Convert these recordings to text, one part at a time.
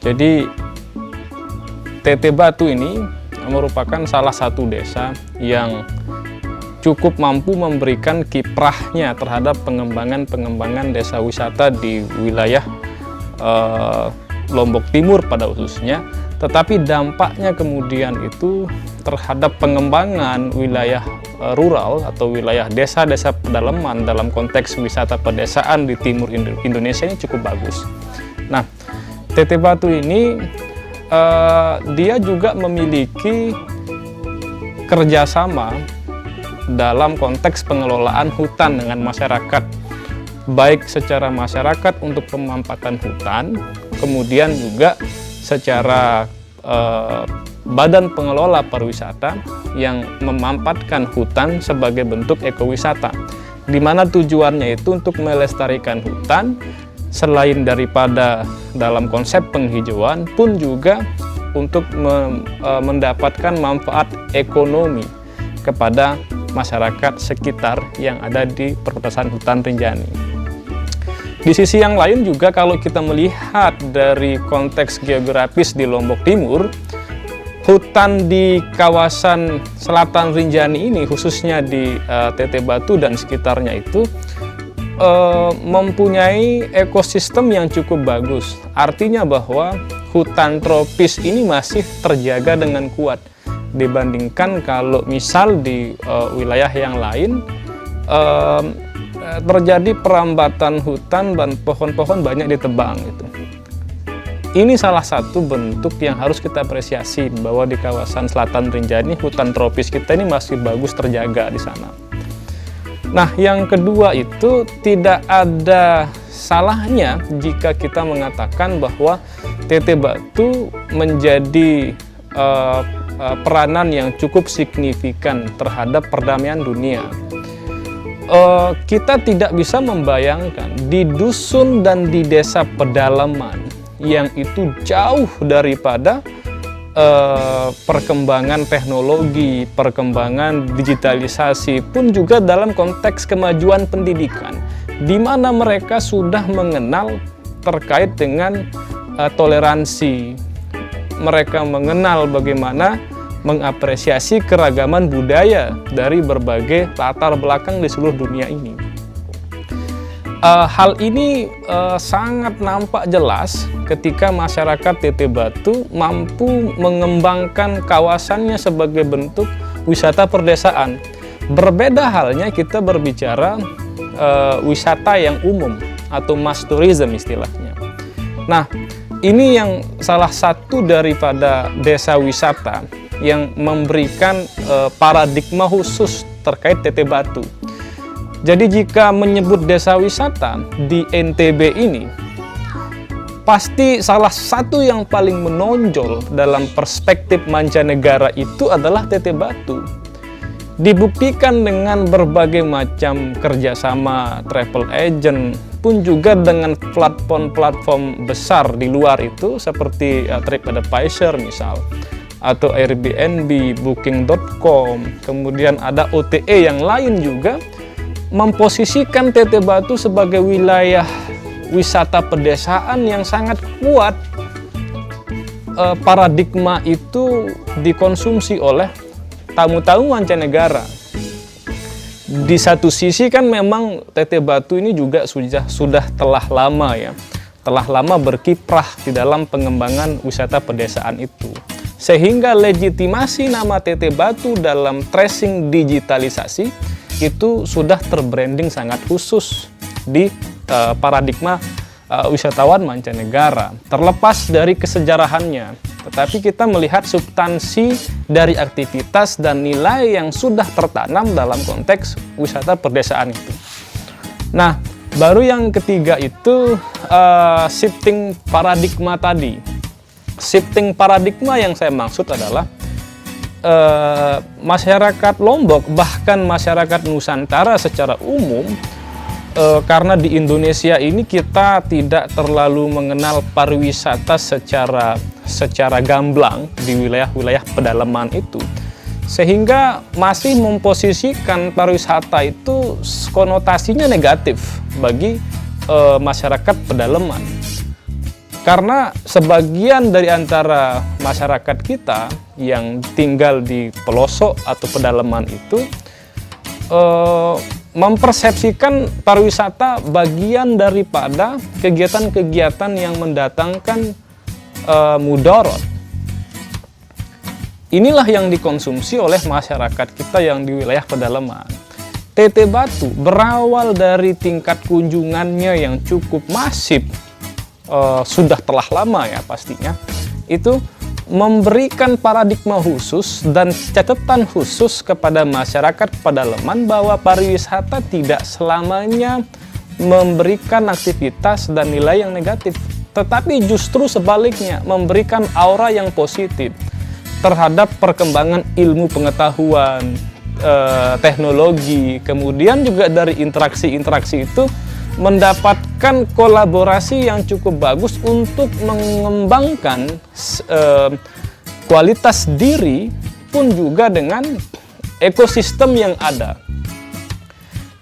Jadi TT Batu ini merupakan salah satu desa yang cukup mampu memberikan kiprahnya terhadap pengembangan desa wisata di wilayah Lombok Timur pada khususnya, tetapi dampaknya kemudian itu terhadap pengembangan wilayah rural atau wilayah desa-desa pedalaman dalam konteks wisata pedesaan di timur Indonesia ini cukup bagus. Nah, TT Batu ini dia juga memiliki kerjasama dalam konteks pengelolaan hutan dengan masyarakat, baik secara masyarakat untuk pemampatan hutan, kemudian juga secara badan pengelola pariwisata yang memampatkan hutan sebagai bentuk ekowisata, di mana tujuannya itu untuk melestarikan hutan. Selain daripada dalam konsep penghijauan pun juga untuk mendapatkan manfaat ekonomi kepada masyarakat sekitar yang ada di perbatasan hutan Rinjani. Di sisi yang lain juga kalau kita melihat dari konteks geografis di Lombok Timur, hutan di kawasan selatan Rinjani ini khususnya di TT Batu dan sekitarnya itu mempunyai ekosistem yang cukup bagus. Artinya bahwa hutan tropis ini masih terjaga dengan kuat dibandingkan kalau misal di wilayah yang lain terjadi perambatan hutan dan pohon-pohon banyak ditebang gitu. Ini salah satu bentuk yang harus kita apresiasi bahwa di kawasan selatan Rinjani hutan tropis kita ini masih bagus terjaga di sana. Nah, yang kedua itu tidak ada salahnya jika kita mengatakan bahwa TT Batu menjadi peranan yang cukup signifikan terhadap perdamaian dunia. Kita tidak bisa membayangkan di dusun dan di desa pedalaman yang itu jauh daripada perkembangan teknologi, perkembangan digitalisasi pun juga dalam konteks kemajuan pendidikan, di mana mereka sudah mengenal terkait dengan toleransi. Mereka mengenal bagaimana mengapresiasi keragaman budaya dari berbagai latar belakang di seluruh dunia ini. Hal ini sangat nampak jelas ketika masyarakat TT Batu mampu mengembangkan kawasannya sebagai bentuk wisata perdesaan. Berbeda halnya kita berbicara wisata yang umum atau mass tourism istilahnya. Nah, ini yang salah satu daripada desa wisata yang memberikan paradigma khusus terkait TT Batu. Jadi jika menyebut desa wisata di NTB ini, pasti salah satu yang paling menonjol dalam perspektif mancanegara itu adalah TT Batu. Dibuktikan dengan berbagai macam kerjasama travel agent, pun juga dengan platform-platform besar di luar itu seperti TripAdvisor misal, atau Airbnb, Booking.com, kemudian ada OTA yang lain juga, memposisikan TT Batu sebagai wilayah wisata pedesaan yang sangat kuat. Paradigma itu dikonsumsi oleh tamu-tamu mancanegara. Di satu sisi kan memang TT Batu ini juga sudah telah lama berkiprah di dalam pengembangan wisata pedesaan itu. Sehingga legitimasi nama TT Batu dalam tracing digitalisasi itu sudah terbranding sangat khusus di paradigma wisatawan mancanegara, terlepas dari kesejarahannya, tetapi kita melihat substansi dari aktivitas dan nilai yang sudah tertanam dalam konteks wisata perdesaan itu. Nah, baru yang ketiga itu shifting paradigma tadi. Shifting paradigma yang saya maksud adalah masyarakat Lombok, bahkan masyarakat Nusantara secara umum, karena di Indonesia ini kita tidak terlalu mengenal pariwisata secara gamblang di wilayah-wilayah pedalaman itu, sehingga masih memposisikan pariwisata itu konotasinya negatif bagi masyarakat pedalaman. Karena sebagian dari antara masyarakat kita yang tinggal di pelosok atau pedalaman itu mempersepsikan pariwisata bagian daripada kegiatan-kegiatan yang mendatangkan mudarat. Inilah yang dikonsumsi oleh masyarakat kita yang di wilayah pedalaman. Teteh Batu berawal dari tingkat kunjungannya yang cukup masif, sudah telah lama ya pastinya, itu memberikan paradigma khusus dan catatan khusus kepada masyarakat pedalaman bahwa pariwisata tidak selamanya memberikan aktivitas dan nilai yang negatif, tetapi justru sebaliknya memberikan aura yang positif terhadap perkembangan ilmu pengetahuan, teknologi, kemudian juga dari interaksi-interaksi itu mendapatkan kolaborasi yang cukup bagus untuk mengembangkan kualitas diri pun juga dengan ekosistem yang ada.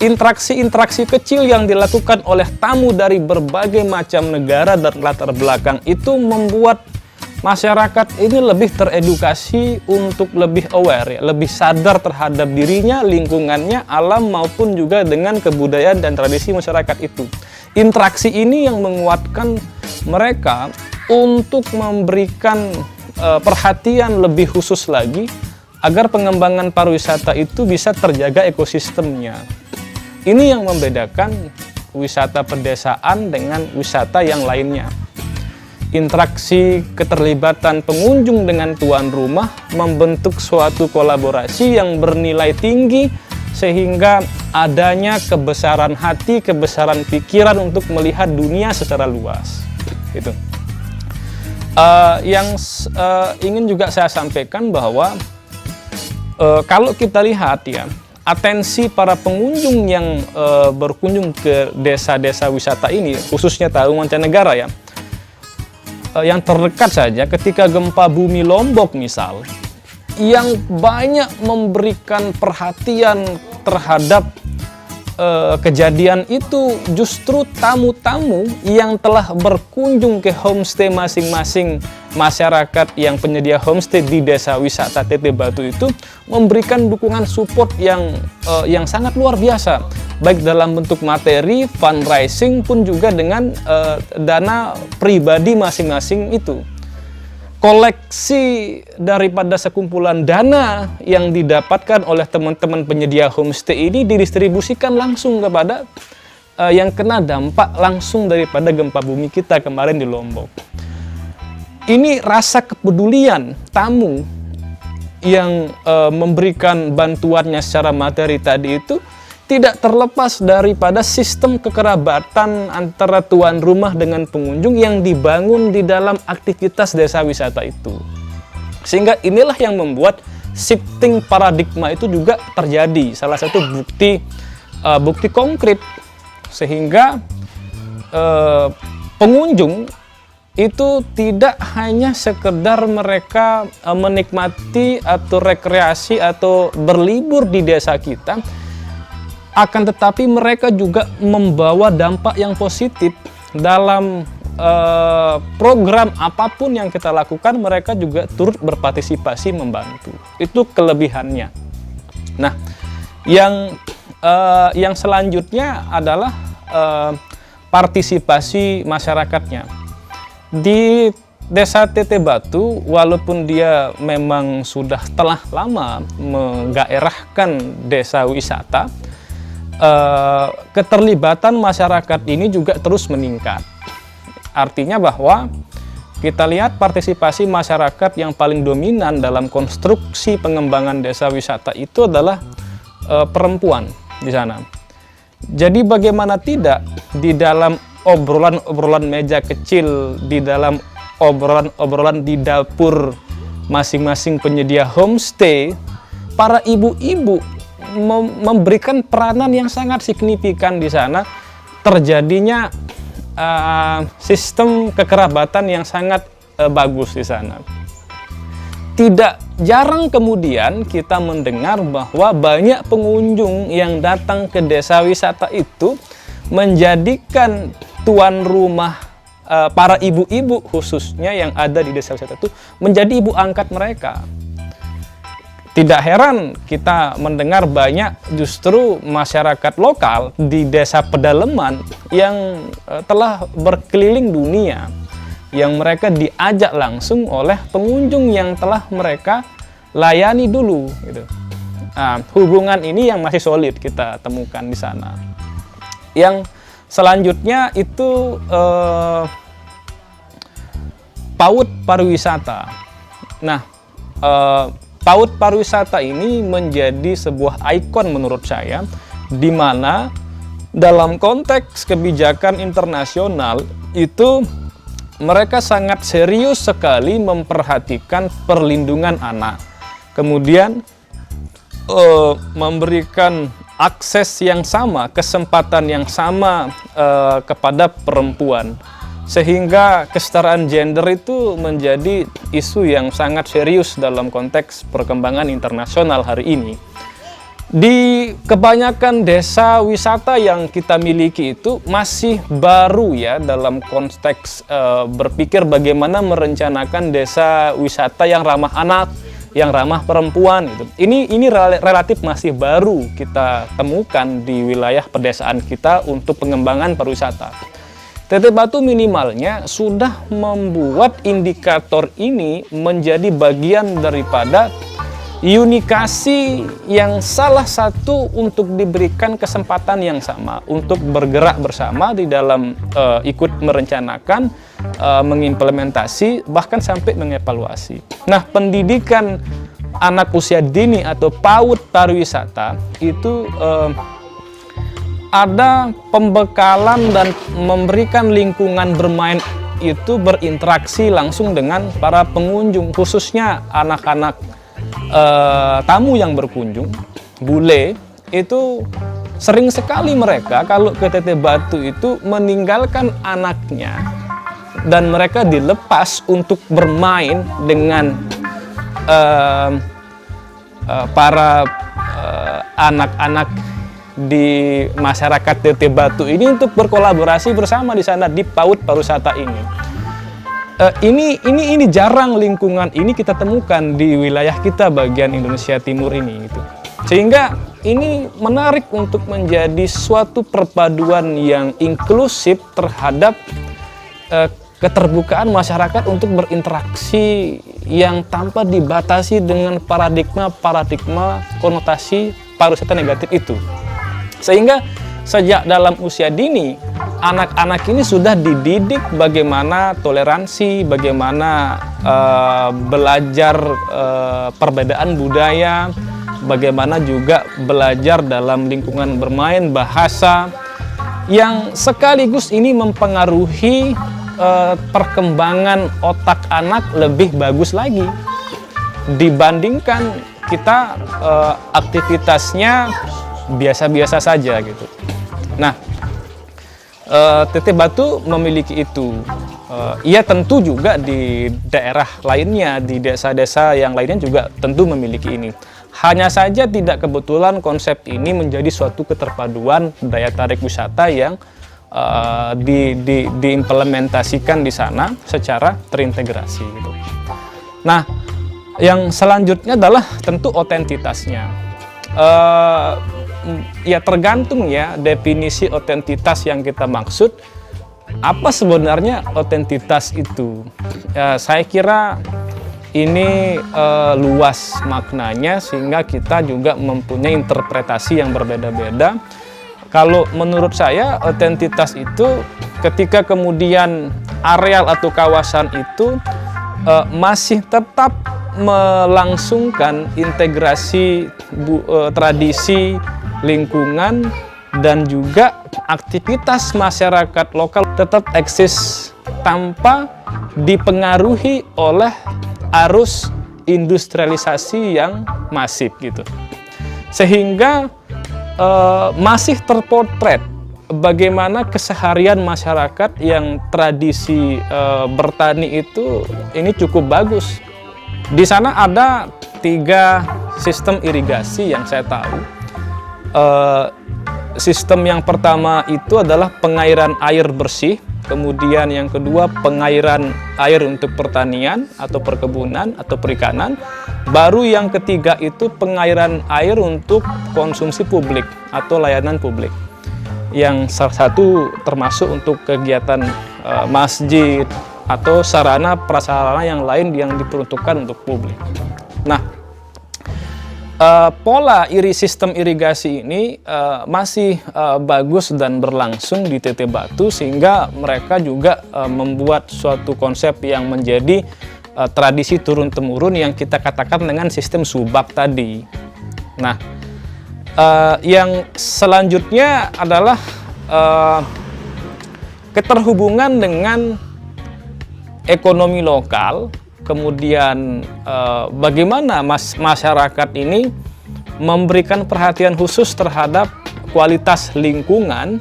Interaksi-interaksi kecil yang dilakukan oleh tamu dari berbagai macam negara dan latar belakang itu membuat masyarakat ini lebih teredukasi untuk lebih aware, lebih sadar terhadap dirinya, lingkungannya, alam maupun juga dengan kebudayaan dan tradisi masyarakat itu. Interaksi ini yang menguatkan mereka untuk memberikan perhatian lebih khusus lagi agar pengembangan pariwisata itu bisa terjaga ekosistemnya. Ini yang membedakan wisata pedesaan dengan wisata yang lainnya. Interaksi keterlibatan pengunjung dengan tuan rumah membentuk suatu kolaborasi yang bernilai tinggi sehingga adanya kebesaran hati, kebesaran pikiran untuk melihat dunia secara luas. Gitu. Yang ingin juga saya sampaikan bahwa kalau kita lihat ya, atensi para pengunjung yang berkunjung ke desa-desa wisata ini, khususnya tamu mancanegara ya, yang terdekat saja ketika gempa bumi Lombok misal, yang banyak memberikan perhatian terhadap kejadian itu justru tamu-tamu yang telah berkunjung ke homestay masing-masing masyarakat yang penyedia homestay di desa wisata Teteh Batu itu memberikan dukungan support yang sangat luar biasa, baik dalam bentuk materi, fundraising pun juga dengan dana pribadi masing-masing itu. Koleksi daripada sekumpulan dana yang didapatkan oleh teman-teman penyedia homestay ini didistribusikan langsung kepada yang kena dampak langsung daripada gempa bumi kita kemarin di Lombok. Ini rasa kepedulian tamu yang memberikan bantuannya secara materi tadi itu tidak terlepas daripada sistem kekerabatan antara tuan rumah dengan pengunjung yang dibangun di dalam aktivitas desa wisata itu. Sehingga inilah yang membuat shifting paradigma itu juga terjadi. Salah satu bukti konkret sehingga pengunjung itu tidak hanya sekedar mereka menikmati atau rekreasi atau berlibur di desa kita, akan tetapi mereka juga membawa dampak yang positif dalam program apapun yang kita lakukan. Mereka juga turut berpartisipasi membantu. Itu kelebihannya. Nah, yang selanjutnya adalah partisipasi masyarakatnya. Di Desa Teteh Batu, walaupun dia memang sudah telah lama menggairahkan desa wisata, keterlibatan masyarakat ini juga terus meningkat. Artinya bahwa kita lihat partisipasi masyarakat yang paling dominan dalam konstruksi pengembangan desa wisata itu adalah perempuan di sana. Jadi bagaimana tidak di dalam obrolan-obrolan meja kecil, di dalam obrolan-obrolan di dapur masing-masing penyedia homestay, para ibu-ibu memberikan peranan yang sangat signifikan di sana. Terjadinya sistem kekerabatan yang sangat bagus di sana. Tidak jarang kemudian kita mendengar bahwa banyak pengunjung yang datang ke desa wisata itu menjadikan tuan rumah para ibu-ibu khususnya yang ada di desa wisata itu menjadi ibu angkat mereka. Tidak heran kita mendengar banyak justru masyarakat lokal di desa pedalaman yang telah berkeliling dunia, yang mereka diajak langsung oleh pengunjung yang telah mereka layani dulu gitu. Nah, hubungan ini yang masih solid kita temukan di sana. Yang selanjutnya itu PAUD pariwisata. Nah, PAUD pariwisata ini menjadi sebuah ikon menurut saya, di mana dalam konteks kebijakan internasional itu mereka sangat serius sekali memperhatikan perlindungan anak. Kemudian memberikan akses yang sama, kesempatan yang sama kepada perempuan. Sehingga kesetaraan gender itu menjadi isu yang sangat serius dalam konteks perkembangan internasional hari ini. Di kebanyakan desa wisata yang kita miliki itu masih baru ya dalam konteks berpikir bagaimana merencanakan desa wisata yang ramah anak, yang ramah perempuan gitu. Ini relatif masih baru kita temukan di wilayah pedesaan kita untuk pengembangan pariwisata. TT Batu minimalnya sudah membuat indikator ini menjadi bagian daripada unikasi yang salah satu untuk diberikan kesempatan yang sama untuk bergerak bersama di dalam ikut merencanakan, mengimplementasi, bahkan sampai mengevaluasi. Nah, pendidikan anak usia dini atau PAUD pariwisata itu ada pembekalan dan memberikan lingkungan bermain itu berinteraksi langsung dengan para pengunjung, khususnya anak-anak tamu yang berkunjung, bule. Itu sering sekali mereka kalau ke TT Batu itu meninggalkan anaknya dan mereka dilepas untuk bermain dengan para anak-anak di masyarakat TT Batu ini untuk berkolaborasi bersama di sana di PAUD pariwisata ini. Ini jarang lingkungan ini kita temukan di wilayah kita bagian Indonesia Timur ini gitu. Sehingga ini menarik untuk menjadi suatu perpaduan yang inklusif terhadap keterbukaan masyarakat untuk berinteraksi yang tanpa dibatasi dengan paradigma konotasi pariwisata negatif itu. Sehingga sejak dalam usia dini, anak-anak ini sudah dididik bagaimana toleransi, bagaimana belajar perbedaan budaya, bagaimana juga belajar dalam lingkungan bermain, bahasa, yang sekaligus ini mempengaruhi perkembangan otak anak lebih bagus lagi dibandingkan kita aktivitasnya biasa-biasa saja gitu. Nah, TT Batu memiliki itu. Ia tentu juga di daerah lainnya, di desa-desa yang lainnya juga tentu memiliki ini. Hanya saja tidak kebetulan konsep ini menjadi suatu keterpaduan daya tarik wisata yang diimplementasikan di sana secara terintegrasi gitu. Nah, yang selanjutnya adalah tentu otentitasnya. Ya tergantung ya definisi otentitas yang kita maksud. Apa sebenarnya otentitas itu? Saya kira ini luas maknanya sehingga kita juga mempunyai interpretasi yang berbeda-beda. Kalau menurut saya otentitas itu ketika kemudian areal atau kawasan itu masih tetap melangsungkan integrasi tradisi, lingkungan, dan juga aktivitas masyarakat lokal tetap eksis tanpa dipengaruhi oleh arus industrialisasi yang masif gitu. Sehingga masih terpotret bagaimana keseharian masyarakat yang tradisi bertani itu ini cukup bagus. Di sana ada 3 sistem irigasi yang saya tahu. Sistem yang pertama itu adalah pengairan air bersih kemudian yang kedua pengairan air untuk pertanian atau perkebunan atau perikanan, baru yang ketiga itu pengairan air untuk konsumsi publik atau layanan publik, yang salah satu termasuk untuk kegiatan masjid atau sarana prasarana yang lain yang diperuntukkan untuk publik. Nah, pola sistem irigasi ini masih bagus dan berlangsung di TT Batu, sehingga mereka juga membuat suatu konsep yang menjadi tradisi turun-temurun yang kita katakan dengan sistem subak tadi. Nah, yang selanjutnya adalah keterhubungan dengan ekonomi lokal. Kemudian bagaimana masyarakat ini memberikan perhatian khusus terhadap kualitas lingkungan.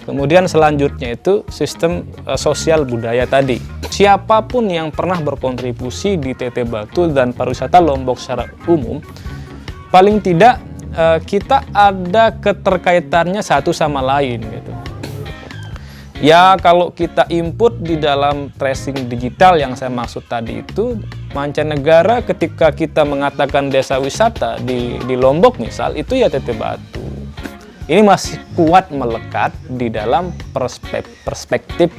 Kemudian selanjutnya itu sistem sosial budaya tadi. Siapapun yang pernah berkontribusi di TT Batu dan pariwisata Lombok secara umum, paling tidak kita ada keterkaitannya satu sama lain gitu. Ya, kalau kita input di dalam tracing digital yang saya maksud tadi itu, mancanegara ketika kita mengatakan desa wisata di Lombok misal, itu ya TT Batu. Ini masih kuat melekat di dalam perspektif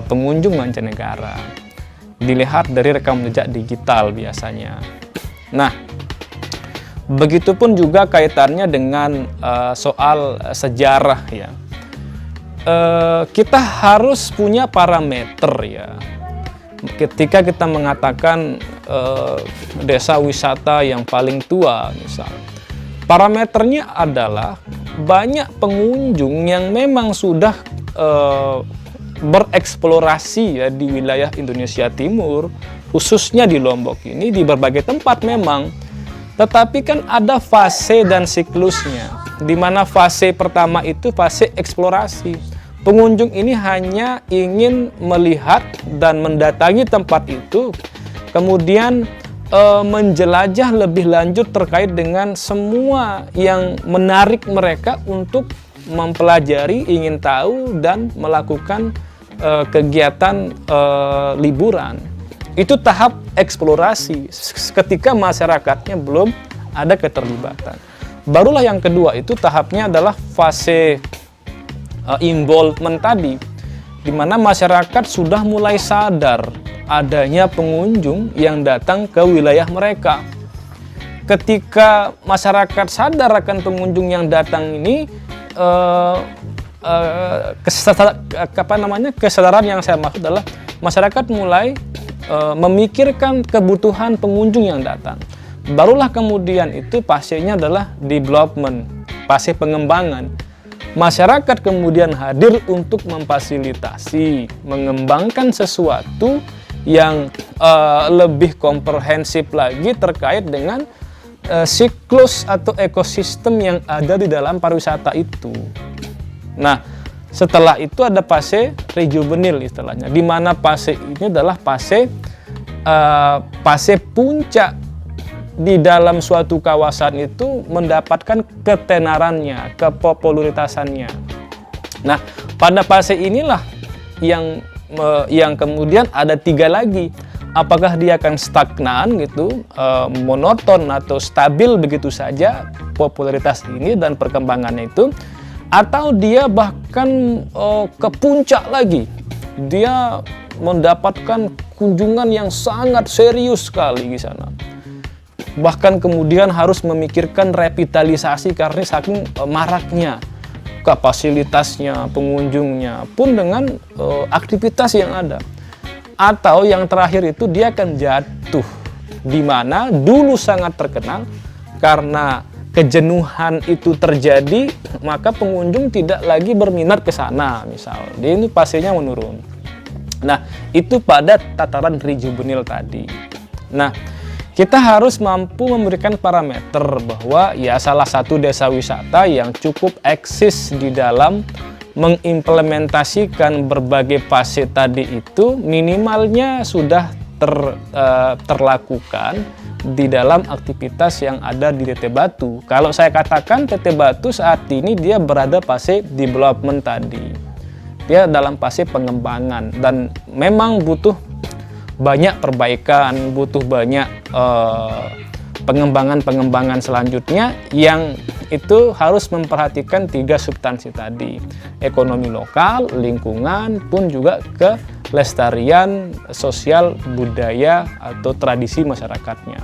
pengunjung mancanegara. Dilihat dari rekam jejak digital biasanya. Nah, begitupun juga kaitannya dengan soal sejarah ya. Kita harus punya parameter ya. Ketika kita mengatakan desa wisata yang paling tua misal, parameternya adalah banyak pengunjung yang memang sudah bereksplorasi ya di wilayah Indonesia Timur, khususnya di Lombok ini, di berbagai tempat memang. Tetapi kan ada fase dan siklusnya, di mana fase pertama itu fase eksplorasi. Pengunjung ini hanya ingin melihat dan mendatangi tempat itu, kemudian menjelajah lebih lanjut terkait dengan semua yang menarik mereka untuk mempelajari, ingin tahu, dan melakukan kegiatan liburan. Itu tahap eksplorasi ketika masyarakatnya belum ada keterlibatan. Barulah yang kedua itu tahapnya adalah fase involvement tadi, di mana masyarakat sudah mulai sadar adanya pengunjung yang datang ke wilayah mereka. Ketika masyarakat sadar akan pengunjung yang datang ini, kesadaran yang saya maksud adalah masyarakat mulai memikirkan kebutuhan pengunjung yang datang. Barulah kemudian itu fasenya adalah development, fase pengembangan. Masyarakat kemudian hadir untuk memfasilitasi, mengembangkan sesuatu yang lebih komprehensif lagi terkait dengan siklus atau ekosistem yang ada di dalam pariwisata itu. Nah, setelah itu ada fase rejuvenil istilahnya, di mana fase ini adalah fase puncak di dalam suatu kawasan itu mendapatkan ketenarannya, kepopularisasannya. Nah, pada fase inilah yang kemudian ada tiga lagi. Apakah dia akan stagnan gitu, monoton atau stabil begitu saja popularitas ini dan perkembangannya itu, atau dia bahkan ke puncak lagi. Dia mendapatkan kunjungan yang sangat serius sekali di sana. Bahkan kemudian harus memikirkan revitalisasi karena saking maraknya kapasitasnya, pengunjungnya pun dengan aktivitas yang ada. Atau yang terakhir itu dia akan jatuh, di mana dulu sangat terkenal karena kejenuhan itu terjadi, maka pengunjung tidak lagi berminat ke sana misal. Dia ini fasenya menurun. Nah, itu pada tataran rejuvenil tadi. Nah, kita harus mampu memberikan parameter bahwa ya salah satu desa wisata yang cukup eksis di dalam mengimplementasikan berbagai fase tadi itu minimalnya sudah terlakukan di dalam aktivitas yang ada di TT Batu. Kalau saya katakan TT Batu saat ini dia berada fase development tadi. dia dalam fase pengembangan dan memang butuh banyak perbaikan, butuh banyak pengembangan selanjutnya yang itu harus memperhatikan 3 substansi tadi: ekonomi lokal, lingkungan, pun juga kelestarian sosial budaya atau tradisi masyarakatnya.